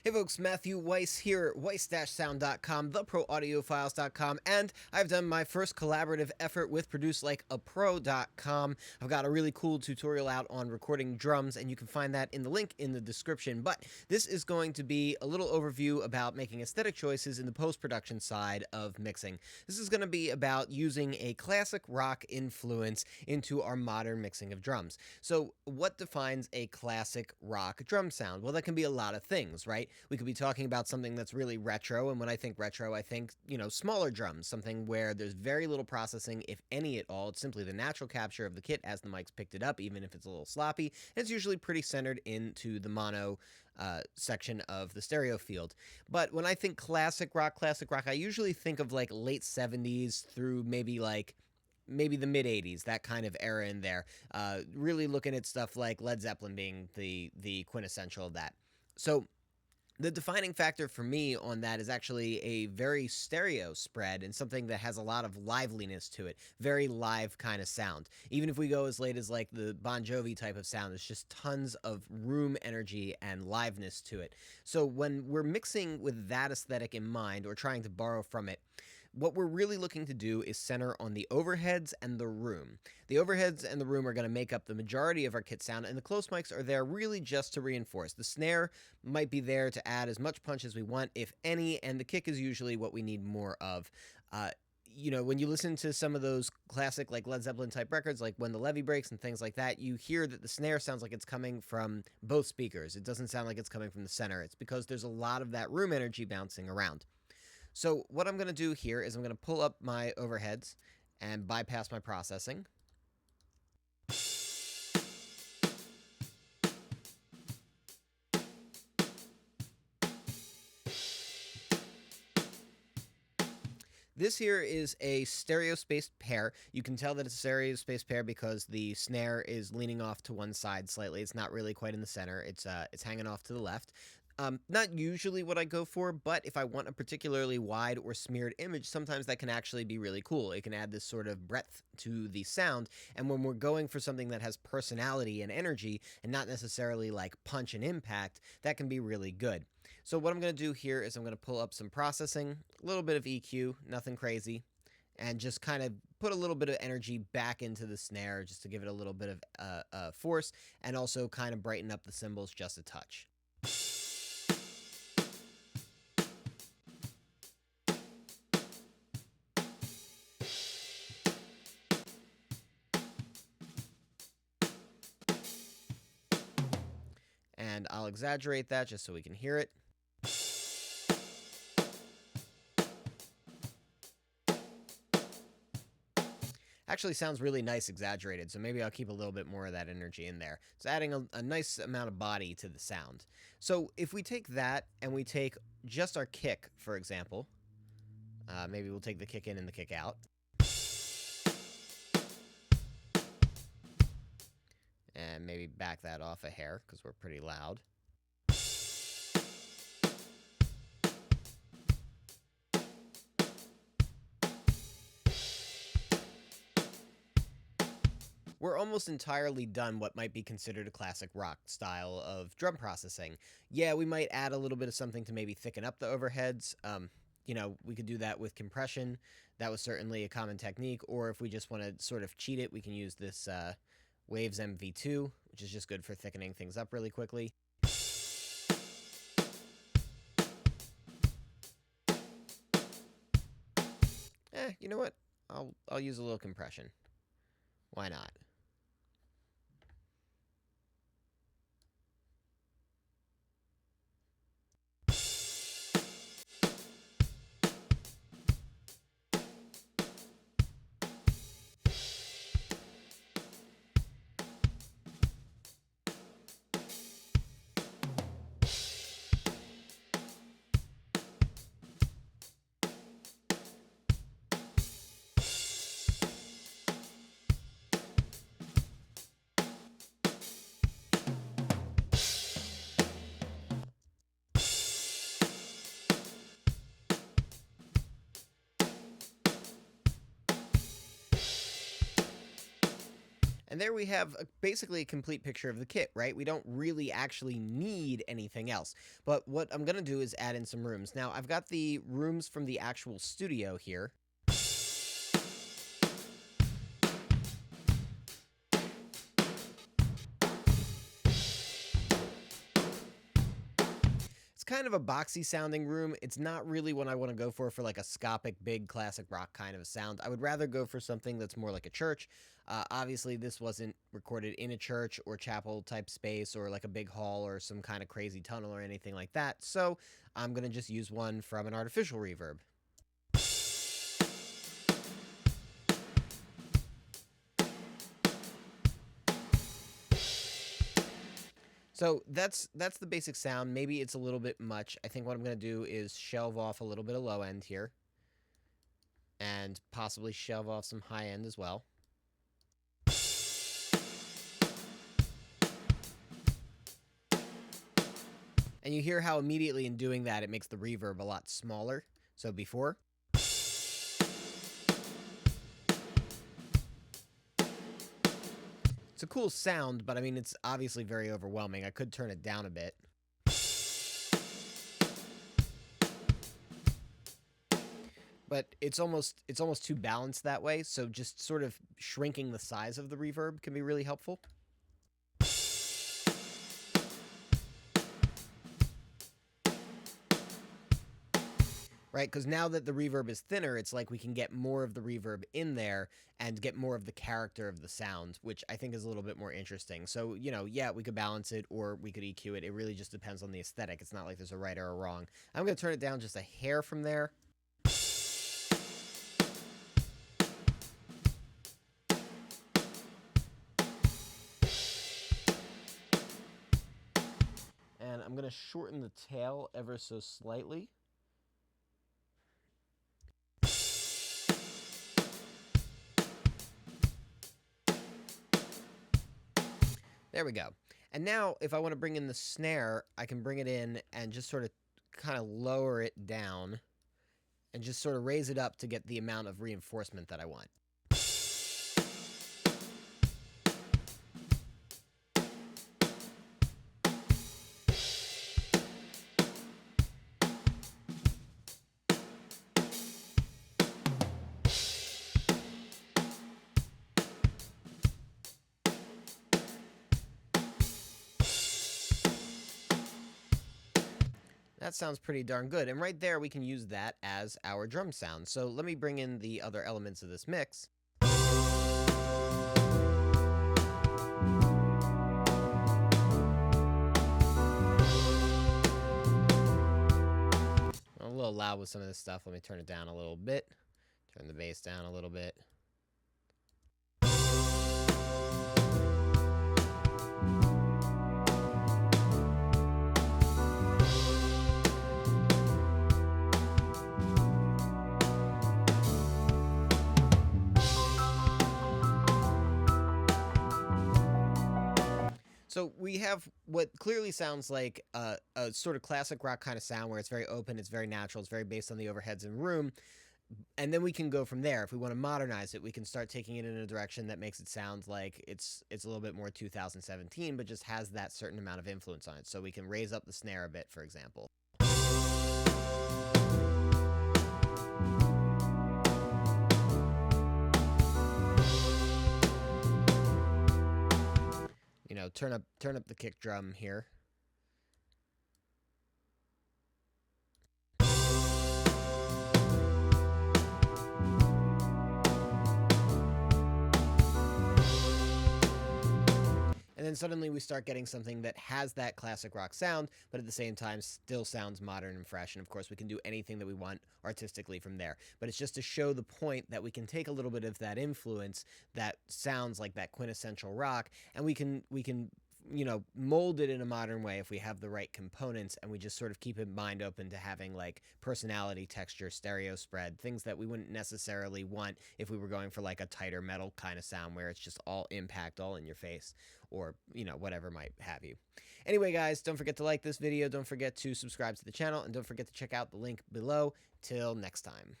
Hey folks, Matthew Weiss here, weiss-sound.com, theproaudiofiles.com, and I've done my first collaborative effort with producelikeapro.com. I've got a really cool tutorial out on recording drums, and you can find that in the link in the description. But this is going to be a little overview about making aesthetic choices in the post-production side of mixing. This is going to be about using a classic rock influence into our modern mixing of drums. So what defines a classic rock drum sound? Well, that can be a lot of things, right? We could be talking about something that's really retro, and when I think retro, I think, smaller drums, something where there's very little processing, if any at all. It's simply the natural capture of the kit as the mic's picked it up, even if it's a little sloppy, and it's usually pretty centered into the mono section of the stereo field. But when I think classic rock, I usually think of like late 70s through maybe the mid 80s, that kind of era in there. Really looking at stuff like Led Zeppelin being the quintessential of that. So the defining factor for me on that is actually a very stereo spread and something that has a lot of liveliness to it. Very live kind of sound. Even if we go as late as like the Bon Jovi type of sound, there's just tons of room energy and liveness to it. So when we're mixing with that aesthetic in mind or trying to borrow from it, what we're really looking to do is center on the overheads and the room. The overheads and the room are going to make up the majority of our kit sound, and the close mics are there really just to reinforce. The snare might be there to add as much punch as we want, if any, and the kick is usually what we need more of. When you listen to some of those classic like Led Zeppelin type records, like When the Levee Breaks and things like that, you hear that the snare sounds like it's coming from both speakers. It doesn't sound like it's coming from the center. It's because there's a lot of that room energy bouncing around. So what I'm going to do here is I'm going to pull up my overheads and bypass my processing. This here is a stereo-spaced pair. You can tell that it's a stereo-spaced pair because the snare is leaning off to one side slightly. It's not really quite in the center. It's hanging off to the left. Not usually what I go for, but if I want a particularly wide or smeared image, sometimes that can actually be really cool. It can add this sort of breadth to the sound, and when we're going for something that has personality and energy, and not necessarily like punch and impact, that can be really good. So what I'm going to do here is I'm going to pull up some processing, a little bit of EQ, nothing crazy, and just kind of put a little bit of energy back into the snare just to give it a little bit of force, and also kind of brighten up the cymbals just a touch. And I'll exaggerate that just so we can hear it. Actually sounds really nice exaggerated, so maybe I'll keep a little bit more of that energy in there. It's adding a nice amount of body to the sound. So if we take that and we take just our kick, for example, maybe we'll take the kick in and the kick out. And maybe back that off a hair because we're pretty loud. We're almost entirely done what might be considered a classic rock style of drum processing. Yeah, we might add a little bit of something to maybe thicken up the overheads. We could do that with compression. That was certainly a common technique. Or if we just want to sort of cheat it, we can use this Waves MV2, which is just good for thickening things up really quickly. You know what? I'll use a little compression. Why not? And there we have basically a complete picture of the kit, right? We don't really actually need anything else. But what I'm going to do is add in some rooms. Now, I've got the rooms from the actual studio here. Kind of a boxy sounding room. It's not really what I want to go for like a scopic, big, classic rock kind of a sound. I would rather go for something that's more like a church. Obviously, this wasn't recorded in a church or chapel type space or like a big hall or some kind of crazy tunnel or anything like that. So I'm going to just use one from an artificial reverb. So that's the basic sound. Maybe it's a little bit much. I think what I'm going to do is shelve off a little bit of low end here. And possibly shelve off some high end as well. And you hear how immediately in doing that it makes the reverb a lot smaller. So before. It's a cool sound, but I mean, it's obviously very overwhelming. I could turn it down a bit. But it's almost too balanced that way, so just sort of shrinking the size of the reverb can be really helpful. Right, because now that the reverb is thinner, it's like we can get more of the reverb in there and get more of the character of the sound, which I think is a little bit more interesting. So, you know, yeah, we could balance it or we could EQ it. It really just depends on the aesthetic. It's not like there's a right or a wrong. I'm going to turn it down just a hair from there. And I'm going to shorten the tail ever so slightly. There we go. And now if I want to bring in the snare, I can bring it in and just sort of kind of lower it down and just sort of raise it up to get the amount of reinforcement that I want. That sounds pretty darn good. And right there, we can use that as our drum sound. So let me bring in the other elements of this mix. A little loud with some of this stuff. Let me turn it down a little bit. Turn the bass down a little bit. So we have what clearly sounds like a sort of classic rock kind of sound where it's very open, it's very natural, it's very based on the overheads in room. And then we can go from there. If we want to modernize it, we can start taking it in a direction that makes it sound like it's a little bit more 2017, but just has that certain amount of influence on it. So we can raise up the snare a bit, for example. You know, turn up the kick drum here. And then suddenly we start getting something that has that classic rock sound, but at the same time still sounds modern and fresh. And of course, we can do anything that we want artistically from there. But it's just to show the point that we can take a little bit of that influence that sounds like that quintessential rock, and we can you know, mold it in a modern way if we have the right components, and we just sort of keep in mind open to having like personality, texture, stereo spread, things that we wouldn't necessarily want if we were going for like a tighter metal kind of sound where it's just all impact, all in your face, or, you know, whatever might have you. Anyway, guys, don't forget to like this video, don't forget to subscribe to the channel, and don't forget to check out the link below. Till next time.